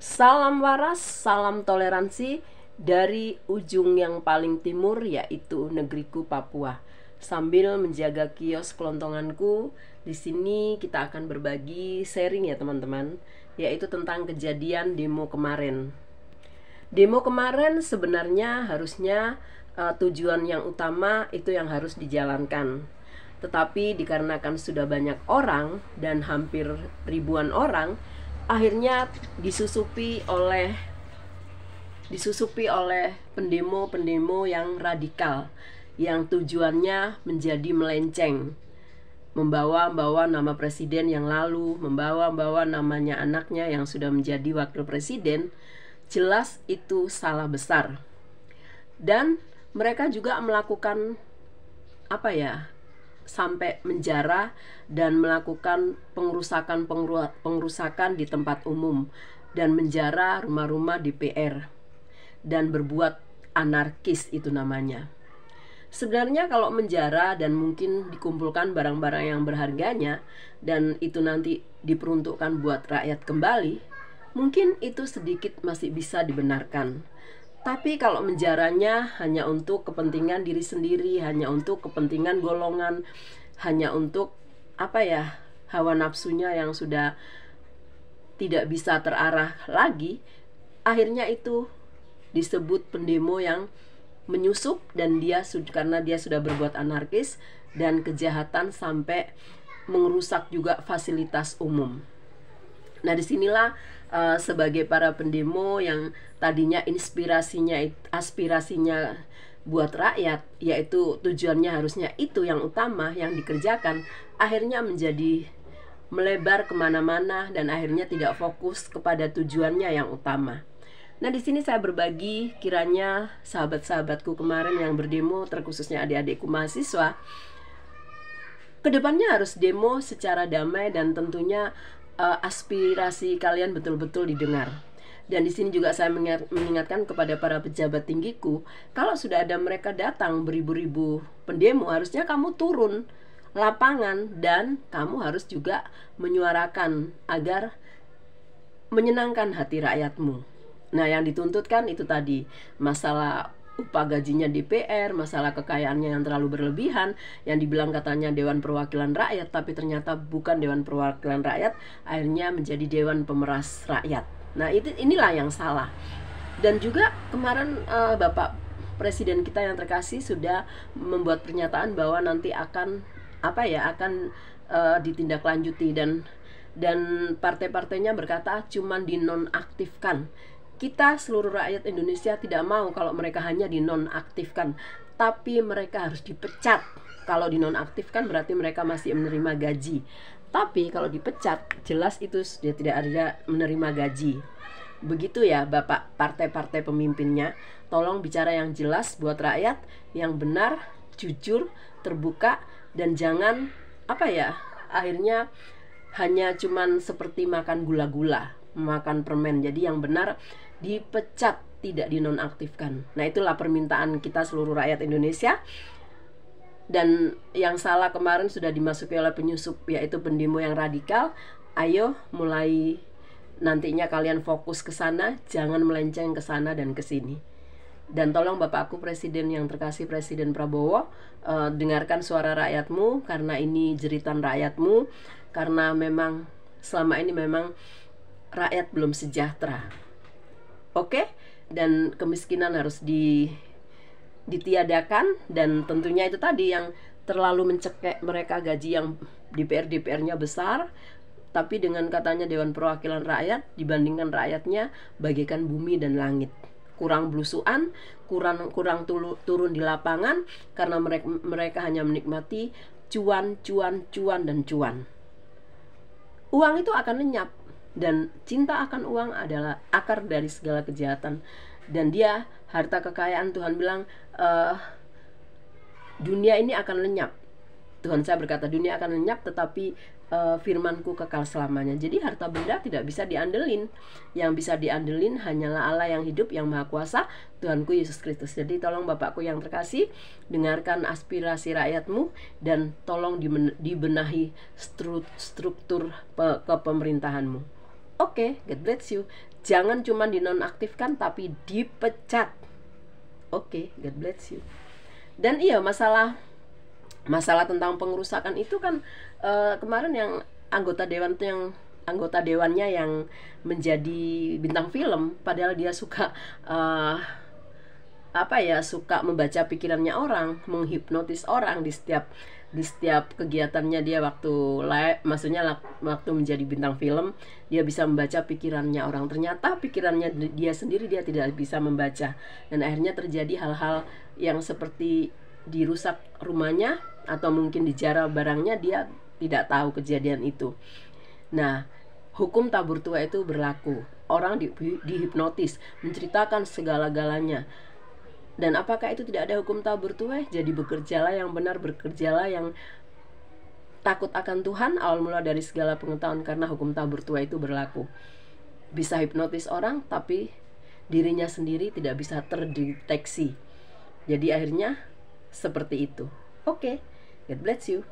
Salam waras, salam toleransi dari ujung yang paling timur, yaitu negeriku Papua. Sambil menjaga kios kelontonganku, di sini kita akan berbagi sharing ya teman-teman, yaitu tentang kejadian demo kemarin. Demo kemarin sebenarnya harusnya tujuan yang utama itu yang harus dijalankan. Tetapi dikarenakan sudah banyak orang dan hampir ribuan orang, akhirnya disusupi oleh pendemo-pendemo yang radikal, yang tujuannya menjadi melenceng, membawa nama presiden yang lalu, membawa namanya anaknya yang sudah menjadi wakil presiden. Jelas itu salah besar. Dan mereka juga melakukan sampai menjara dan melakukan pengrusakan di tempat umum dan menjara rumah-rumah DPR dan berbuat anarkis, itu namanya. Sebenarnya kalau menjara dan mungkin dikumpulkan barang-barang yang berharganya dan itu nanti diperuntukkan buat rakyat kembali, mungkin itu sedikit masih bisa dibenarkan. Tapi kalau menjaranya hanya untuk kepentingan diri sendiri, hanya untuk kepentingan golongan, hanya untuk hawa nafsunya yang sudah tidak bisa terarah lagi, akhirnya itu disebut pendemo yang menyusup, dan karena dia sudah berbuat anarkis dan kejahatan sampai merusak juga fasilitas umum. Nah, disinilah sebagai para pendemo yang tadinya aspirasinya buat rakyat, yaitu tujuannya harusnya itu yang utama yang dikerjakan, akhirnya menjadi melebar kemana-mana dan akhirnya tidak fokus kepada tujuannya yang utama. Nah, di sini saya berbagi, kiranya sahabat-sahabatku kemarin yang berdemo, terkhususnya adik-adikku mahasiswa, kedepannya harus demo secara damai dan tentunya aspirasi kalian betul-betul didengar. Dan di sini juga saya mengingatkan kepada para pejabat tinggiku, kalau sudah ada mereka datang beribu-ribu pendemo, harusnya kamu turun lapangan dan kamu harus juga menyuarakan agar menyenangkan hati rakyatmu. Nah, yang dituntutkan itu tadi masalah upah gajinya DPR, masalah kekayaannya yang terlalu berlebihan, yang dibilang katanya Dewan Perwakilan Rakyat, tapi ternyata bukan Dewan Perwakilan Rakyat, akhirnya menjadi Dewan Pemeras Rakyat. Nah, inilah yang salah. Dan juga kemarin Bapak Presiden kita yang terkasih sudah membuat pernyataan bahwa nanti akan ditindaklanjuti, dan partai-partainya berkata cuman dinonaktifkan. Kita seluruh rakyat Indonesia tidak mau kalau mereka hanya dinonaktifkan, tapi mereka harus dipecat. Kalau dinonaktifkan berarti mereka masih menerima gaji, tapi kalau dipecat jelas itu dia tidak ada menerima gaji. Begitu ya Bapak partai-partai pemimpinnya, tolong bicara yang jelas buat rakyat, yang benar, jujur, terbuka, dan jangan akhirnya hanya cuman seperti makan gula-gula, makan permen. Jadi yang benar dipecat, tidak dinonaktifkan. Nah, itulah permintaan kita seluruh rakyat Indonesia. Dan yang salah kemarin sudah dimasuki oleh penyusup, yaitu pendemo yang radikal. Ayo mulai nantinya kalian fokus ke sana, jangan melenceng ke sana dan ke sini. Dan tolong Bapakku Presiden yang terkasih, Presiden Prabowo, dengarkan suara rakyatmu, karena ini jeritan rakyatmu, karena memang selama ini memang rakyat belum sejahtera. Oke? Dan kemiskinan harus ditiadakan, dan tentunya itu tadi yang terlalu mencekek mereka gaji yang DPR-nya besar, tapi dengan katanya Dewan Perwakilan Rakyat, dibandingkan rakyatnya bagaikan bumi dan langit. Kurang belusuan, kurang turun di lapangan, karena mereka hanya menikmati cuan, dan cuan. Uang itu akan lenyap, dan cinta akan uang adalah akar dari segala kejahatan. Dan dia, harta kekayaan, Tuhan bilang dunia ini akan lenyap. Tuhan saya berkata dunia akan lenyap, tetapi firmanku kekal selamanya. Jadi harta benda tidak bisa diandelin. Yang bisa diandelin hanyalah Allah yang hidup, yang maha kuasa, Tuhanku Yesus Kristus. Jadi tolong Bapakku yang terkasih, dengarkan aspirasi rakyatmu, dan tolong dibenahi struktur kepemerintahanmu. Oke, God bless you. Jangan cuma dinonaktifkan tapi dipecat. Oke, God bless you. Dan iya, masalah tentang pengerusakan itu kan kemarin yang anggota dewannya yang menjadi bintang film, padahal dia suka suka membaca pikirannya orang, menghipnotis orang di setiap kegiatannya dia waktu menjadi bintang film. Dia bisa membaca pikirannya orang, ternyata pikirannya dia sendiri dia tidak bisa membaca, dan akhirnya terjadi hal-hal yang seperti dirusak rumahnya atau mungkin dijarah barangnya, dia tidak tahu kejadian itu. Nah, hukum tabur tuai itu berlaku. Orang dihipnotis, menceritakan segala-galanya. Dan apakah itu tidak ada hukum tabur tuai? Jadi bekerjalah yang benar, bekerjalah yang takut akan Tuhan, awal mula dari segala pengetahuan, karena hukum tabur tuai itu berlaku. Bisa hipnotis orang, tapi dirinya sendiri tidak bisa terdeteksi. Jadi akhirnya seperti itu. Oke, God bless you.